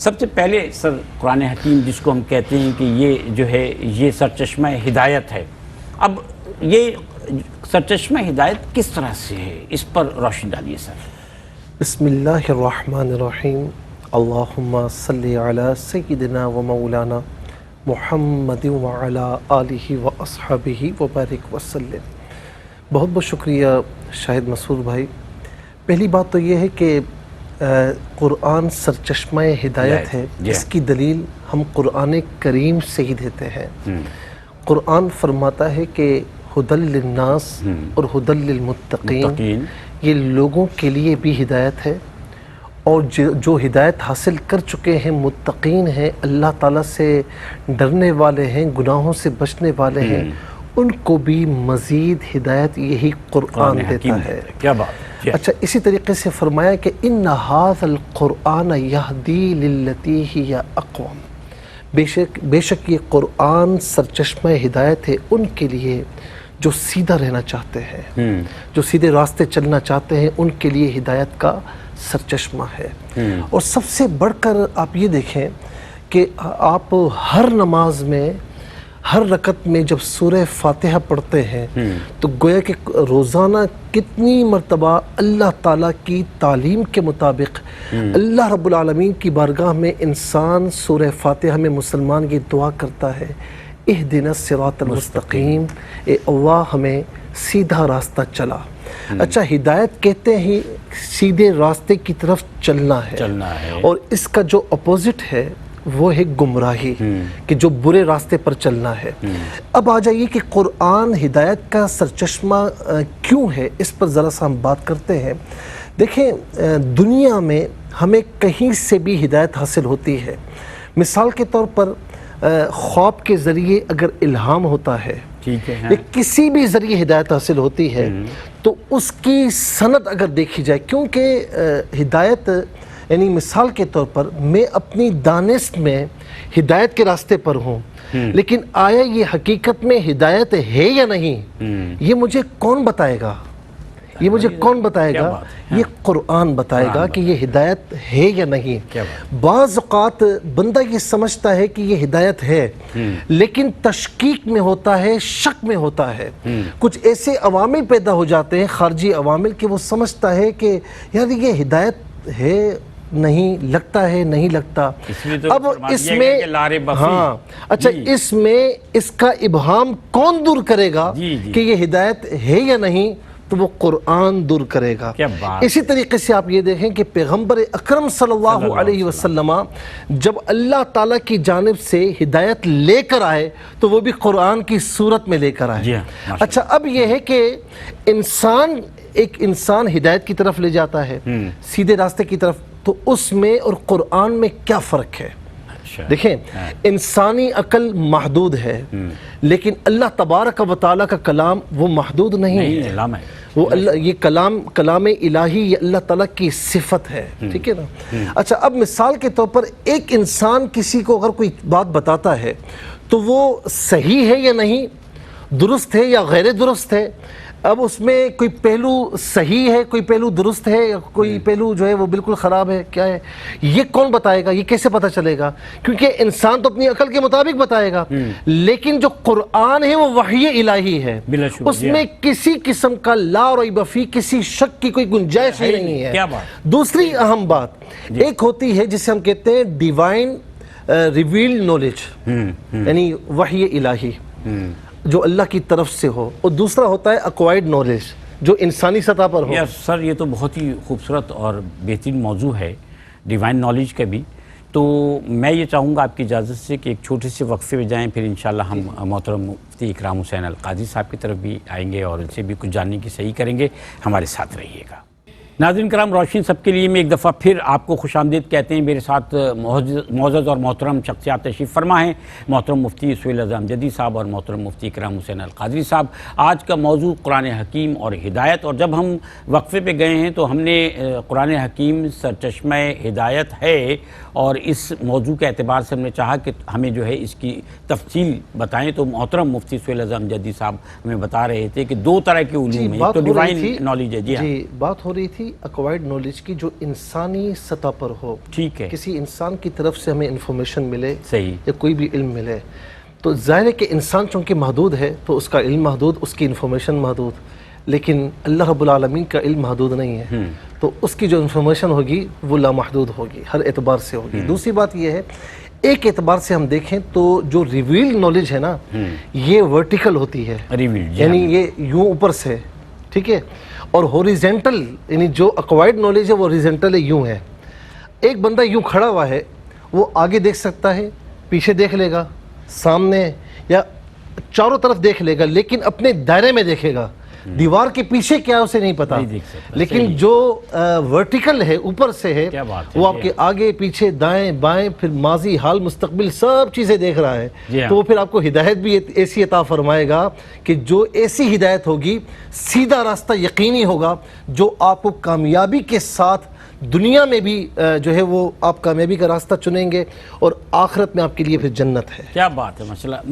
سب سے پہلے سر قرآن حکیم جس کو ہم کہتے ہیں کہ یہ جو ہے یہ سرچشمہ ہدایت ہے، اب یہ سرچشمہ ہدایت کس طرح سے ہے، اس پر روشنی ڈالیے سر۔ بسم اللہ الرحمن الرحیم، اللہم صلی علی سیدنا و مولانا محمد وعلی آلہ و اصحابہ وبارک وسلم۔ بہت بہت شکریہ شاہد مسعود بھائی۔ پہلی بات تو یہ ہے کہ قرآن سرچشمہ ہدایت ہے، اس کی دلیل ہم قرآن کریم سے ہی دیتے ہیں۔ قرآن فرماتا ہے کہ ہدی للناس اور ہدی للمتقین، یہ لوگوں کے لیے بھی ہدایت ہے، اور جو ہدایت حاصل کر چکے ہیں، متقین ہیں، اللہ تعالیٰ سے ڈرنے والے ہیں، گناہوں سے بچنے والے ہیں، ان کو بھی مزید ہدایت یہی قرآن دیتا ہے۔ کیا بات! اچھا، اسی طریقے سے فرمایا کہ ان ھذا القرآن یہدی للتی ہی اقوم، بے شک یہ قرآن سرچشمہ ہدایت ہے ان کے لیے جو سیدھا رہنا چاہتے ہیں، جو سیدھے راستے چلنا چاہتے ہیں، ان کے لیے ہدایت کا سرچشمہ ہے۔ اور سب سے بڑھ کر آپ یہ دیکھیں کہ آپ ہر نماز میں، ہر رکعت میں جب سورہ فاتحہ پڑھتے ہیں تو گویا کہ روزانہ کتنی مرتبہ اللہ تعالیٰ کی تعلیم کے مطابق اللہ رب العالمین کی بارگاہ میں انسان سورہ فاتحہ میں مسلمان یہ دعا کرتا ہے، اہدنا الصراط المستقیم، اے اللہ ہمیں سیدھا راستہ چلا۔ اچھا، ہدایت کہتے ہیں سیدھے راستے کی طرف چلنا ہے، اور اس کا جو اپوزٹ ہے وہ ہے گمراہی، کہ جو برے راستے پر چلنا ہے۔ اب آ جائیے کہ قرآن ہدایت کا سرچشمہ کیوں ہے، اس پر ذرا سا ہم بات کرتے ہیں۔ دیکھیں، دنیا میں ہمیں کہیں سے بھی ہدایت حاصل ہوتی ہے۔ مثال کے طور پر خواب کے ذریعے اگر الہام ہوتا ہے، یا کسی بھی ذریعے ہدایت حاصل ہوتی ہے، تو اس کی سند اگر دیکھی جائے، کیونکہ ہدایت یعنی مثال کے طور پر میں اپنی دانست میں ہدایت کے راستے پر ہوں، لیکن آیا یہ حقیقت میں ہدایت ہے یا نہیں، یہ مجھے کون بتائے گا؟ یہ مجھے کون بتائے گا؟ یہ قرآن بتائے گا کہ یہ ہدایت ہے یا نہیں۔ بعض اوقات بندہ یہ سمجھتا ہے کہ یہ ہدایت ہے، لیکن تشکیک میں ہوتا ہے، شک میں ہوتا ہے۔ کچھ ایسے عوامل پیدا ہو جاتے ہیں، خارجی عوامل، کہ وہ سمجھتا ہے کہ یار یہ ہدایت ہے، نہیں لگتا ہے، نہیں لگتا۔ اب اس میں ہاں، اچھا، اس میں اس کا ابہام کون دور کرے گا کہ یہ ہدایت ہے یا نہیں؟ تو وہ قرآن دور کرے گا۔ اسی طریقے سے آپ یہ دیکھیں کہ پیغمبر اکرم صلی اللہ علیہ وسلم جب اللہ تعالیٰ کی جانب سے ہدایت لے کر آئے تو وہ بھی قرآن کی صورت میں لے کر آئے۔ اچھا، اب یہ ہے کہ ایک انسان ہدایت کی طرف لے جاتا ہے، سیدھے راستے کی طرف، تو اس میں اور قرآن میں کیا فرق ہے؟ دیکھیں، انسانی عقل محدود ہے، لیکن اللہ تبارک و تعالیٰ کا کلام وہ محدود نہیں ہے۔ وہ اللہ، یہ کلام الہی، یہ اللہ تعالیٰ کی صفت ہے، ٹھیک ہے نا؟ اچھا، اب مثال کے طور پر ایک انسان کسی کو اگر کوئی بات بتاتا ہے تو وہ صحیح ہے یا نہیں، درست ہے یا غیر درست ہے، اب اس میں کوئی پہلو صحیح ہے، کوئی پہلو درست ہے، یا کوئی پہلو جو ہے وہ بالکل خراب ہے، کیا ہے، یہ کون بتائے گا؟ یہ کیسے پتہ چلے گا؟ کیونکہ انسان تو اپنی عقل کے مطابق بتائے گا، لیکن جو قرآن ہے وہ وحی الہی ہے، اس میں کسی قسم کا لا ریب فیہ، کسی شک کی کوئی گنجائش ہی نہیں ہے۔ دوسری اہم بات ایک ہوتی ہے جسے ہم کہتے ہیں ڈیوائن ریویلڈ نالج، یعنی وحی الہی جو اللہ کی طرف سے ہو، اور دوسرا ہوتا ہے ایکوائرڈ نالج جو انسانی سطح پر ہو۔ سر، یہ تو بہت ہی خوبصورت اور بہترین موضوع ہے ڈیوائن نالج کا بھی۔ تو میں یہ چاہوں گا آپ کی اجازت سے کہ ایک چھوٹے سے وقفے میں جائیں، پھر انشاءاللہ ہم محترم مفتی اکرام حسین القادری صاحب کی طرف بھی آئیں گے اور ان سے بھی کچھ جاننے کی صحیح کریں گے۔ ہمارے ساتھ رہیے گا۔ ناظرین کرام، روشن سب کے لیے میں ایک دفعہ پھر آپ کو خوش آمدید کہتے ہیں۔ میرے ساتھ معزز اور محترم شخصیات تشریف فرما ہیں، محترم مفتی سہیل رضا امجدی صاحب اور محترم مفتی اکرام حسین القادری صاحب۔ آج کا موضوع قرآن حکیم اور ہدایت، اور جب ہم وقفے پہ گئے ہیں تو ہم نے قرآن حکیم سرچشمہ ہدایت ہے، اور اس موضوع کے اعتبار سے ہم نے چاہا کہ ہمیں جو ہے اس کی تفصیل بتائیں، تو محترم مفتی سہیل رضا امجدی صاحب ہمیں بتا رہے تھے کہ دو طرح کے علوم ہیں، ایک تو ڈیوائن نالج ہے۔ جی، بات ہو رہی تھی اکوائرڈ نالج کی جو انسانی سطح پر ہو، ٹھیک ہے، کسی انسان کی طرف سے ہمیں انفارمیشن ملے صحیح، یا کوئی بھی علم ملے، تو ظاہر ہے کہ انسان چونکہ محدود ہے تو اس کا علم محدود، اس کی انفارمیشن محدود، لیکن اللہ رب العالمین کا علم محدود نہیں ہے، تو اس کی جو انفارمیشن ہوگی وہ لامحدود ہوگی، ہر اعتبار سے ہوگی۔ دوسری بات یہ ہے، ایک اعتبار سے ہم دیکھیں تو جو ریویل نالج ہے نا، یہ ورٹیکل ہوتی ہے، ریویل، یعنی یہ یوں اوپر سے، ٹھیک ہے، اور ہوریزنٹل یعنی جو اکوائرڈ نالج ہے وہ ہوریزنٹل ہے، یوں ہے۔ ایک بندہ یوں کھڑا ہوا ہے، وہ آگے دیکھ سکتا ہے، پیچھے دیکھ لے گا، سامنے یا چاروں طرف دیکھ لے گا، لیکن اپنے دائرے میں دیکھے گا، دیوار کے پیچھے کیا اسے نہیں پتا، نہیں دیکھ سکتا، لیکن جو ورٹیکل ہے، اوپر سے ہے، کیا بات ہے، وہ آپ کے آگے پیچھے دائیں بائیں پھر ماضی حال مستقبل سب چیزیں دیکھ رہا ہے، جی ہاں۔ تو وہ پھر آپ کو ہدایت بھی ایسی عطا فرمائے گا کہ جو ایسی ہدایت ہوگی، سیدھا راستہ یقینی ہوگا، جو آپ کو کامیابی کے ساتھ دنیا میں بھی جو ہے وہ آپ کامیابی کا راستہ چنیں گے، اور آخرت میں آپ کے لیے پھر جنت ہے۔ کیا بات ہے، ماشاء اللہ۔